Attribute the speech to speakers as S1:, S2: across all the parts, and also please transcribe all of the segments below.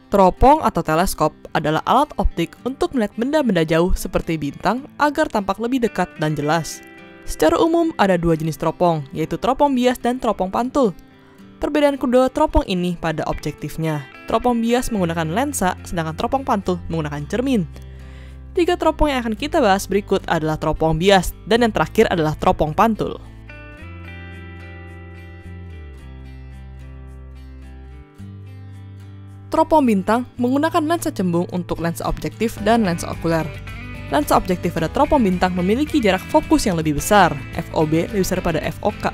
S1: Teropong atau teleskop adalah alat optik untuk melihat benda-benda jauh seperti bintang agar tampak lebih dekat dan jelas. Secara umum ada dua jenis teropong, yaitu teropong bias dan teropong pantul. Perbedaan kedua teropong ini pada objektifnya. Teropong bias menggunakan lensa, sedangkan teropong pantul menggunakan cermin. Tiga teropong yang akan kita bahas berikut adalah teropong bias, dan yang terakhir adalah teropong pantul. Teropong bintang menggunakan lensa cembung untuk lensa objektif dan lensa okuler. Lensa objektif pada teropong bintang memiliki jarak fokus yang lebih besar, FOB lebih besar pada FOK.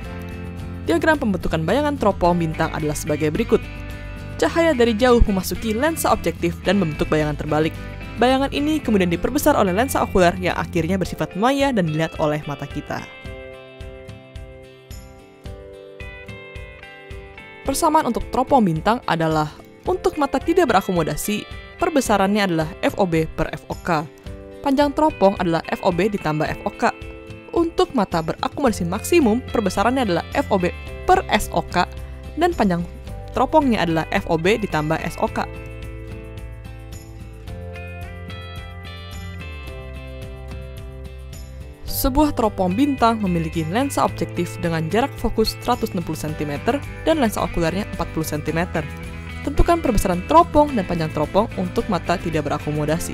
S1: Diagram pembentukan bayangan teropong bintang adalah sebagai berikut. Cahaya dari jauh memasuki lensa objektif dan membentuk bayangan terbalik. Bayangan ini kemudian diperbesar oleh lensa okuler yang akhirnya bersifat maya dan dilihat oleh mata kita. Persamaan untuk teropong bintang adalah untuk mata tidak berakomodasi, perbesarannya adalah FOB per FOK. Panjang teropong adalah FOB ditambah FOK. Untuk mata berakomodasi maksimum, perbesarannya adalah FOB per SOK, dan panjang teropongnya adalah FOB ditambah SOK. Sebuah teropong bintang memiliki lensa objektif dengan jarak fokus 160 cm dan lensa okulernya 40 cm. Tentukan perbesaran teropong dan panjang teropong untuk mata tidak berakomodasi.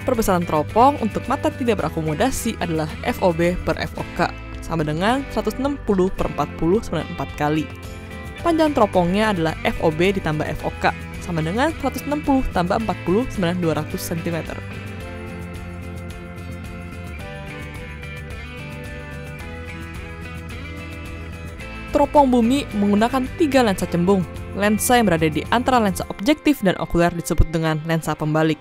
S1: Perbesaran teropong untuk mata tidak berakomodasi adalah FOB per FOK, sama dengan 160 per 40 sama dengan 4 kali. Panjang teropongnya adalah FOB ditambah FOK, sama dengan 160 tambah 40 sama dengan 200 cm. Teropong bumi menggunakan 3 lensa cembung. Lensa yang berada di antara lensa objektif dan okuler disebut dengan lensa pembalik.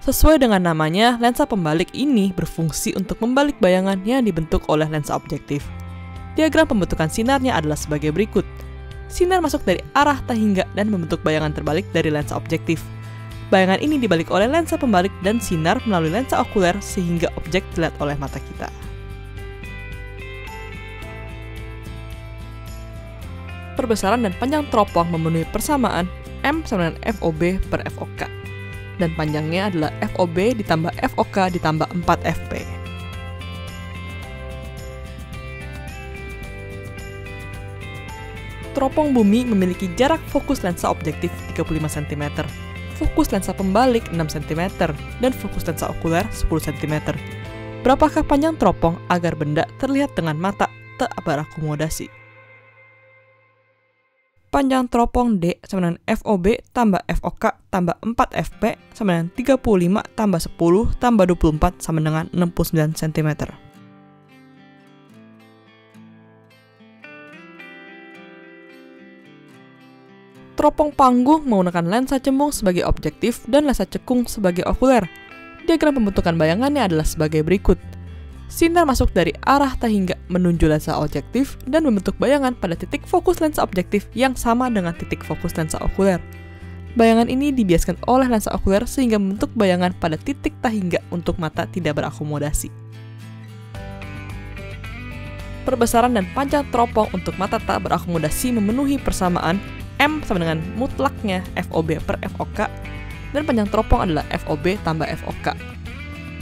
S1: Sesuai dengan namanya, lensa pembalik ini berfungsi untuk membalik bayangan yang dibentuk oleh lensa objektif. Diagram pembentukan sinarnya adalah sebagai berikut. Sinar masuk dari arah tahingga dan membentuk bayangan terbalik dari lensa objektif. Bayangan ini dibalik oleh lensa pembalik dan sinar melalui lensa okuler sehingga objek dilihat oleh mata kita. Perbesaran dan panjang teropong memenuhi persamaan M sama dengan FOB per FOK, dan panjangnya adalah FOB ditambah FOK ditambah 4 FP. Teropong bumi memiliki jarak fokus lensa objektif 35 cm, fokus lensa pembalik 6 cm, dan fokus lensa okuler 10 cm. Berapakah panjang teropong agar benda terlihat dengan mata tak berakomodasi? Panjang teropong D sama dengan FOB tambah FOK tambah 4 FP sama dengan 35 tambah 10 tambah 24 sama dengan 69 cm. Teropong panggung menggunakan lensa cembung sebagai objektif dan lensa cekung sebagai okuler. Diagram pembentukan bayangannya adalah sebagai berikut. Sinar masuk dari arah tahingga menuju lensa objektif dan membentuk bayangan pada titik fokus lensa objektif yang sama dengan titik fokus lensa okuler. Bayangan ini dibiaskan oleh lensa okuler sehingga membentuk bayangan pada titik tahingga untuk mata tidak berakomodasi. Perbesaran dan panjang teropong untuk mata tak berakomodasi memenuhi persamaan M sama dengan mutlaknya FOB per FOK, dan panjang teropong adalah FOB tambah FOK.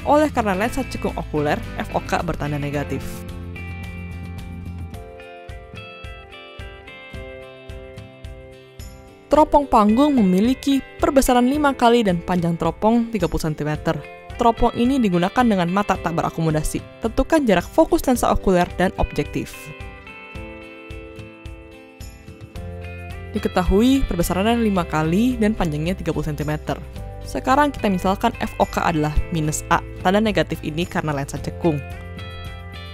S1: Oleh karena lensa cekung okuler, FOK bertanda negatif. Teropong panggung memiliki perbesaran 5 kali dan panjang teropong 30 cm. Teropong ini digunakan dengan mata tak berakomodasi. Tentukan jarak fokus lensa okuler dan objektif. Diketahui perbesarannya 5 kali dan panjangnya 30 cm. Sekarang kita misalkan FOK adalah minus A. Tanda negatif ini karena lensa cekung.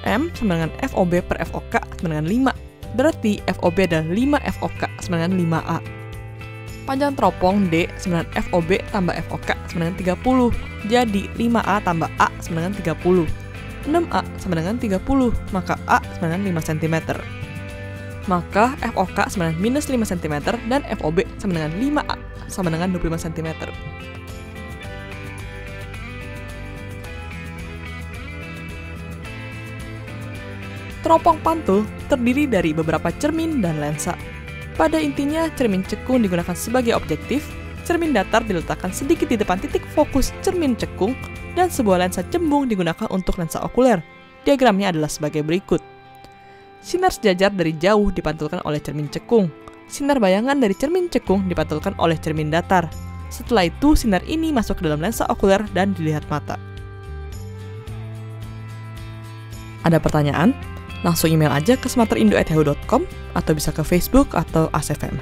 S1: M sama dengan FOB per FOK sama dengan 5. Berarti FOB adalah 5 FOK sama dengan 5A. Panjang teropong D sama dengan FOB tambah FOK sama dengan 30. Jadi 5A tambah A sama dengan 30. 6A sama dengan 30, maka A sama dengan 5 cm. Maka FOK sama dengan minus 5 cm dan FOB sama dengan 5A sama dengan 25 cm. Teropong pantul terdiri dari beberapa cermin dan lensa. Pada intinya, cermin cekung digunakan sebagai objektif, cermin datar diletakkan sedikit di depan titik fokus cermin cekung, dan sebuah lensa cembung digunakan untuk lensa okuler. Diagramnya adalah sebagai berikut. Sinar sejajar dari jauh dipantulkan oleh cermin cekung. Sinar bayangan dari cermin cekung dipantulkan oleh cermin datar. Setelah itu, sinar ini masuk ke dalam lensa okuler dan dilihat mata. Ada pertanyaan? Langsung email aja ke smarterindo@yahoo.com atau bisa ke Facebook atau ASFM.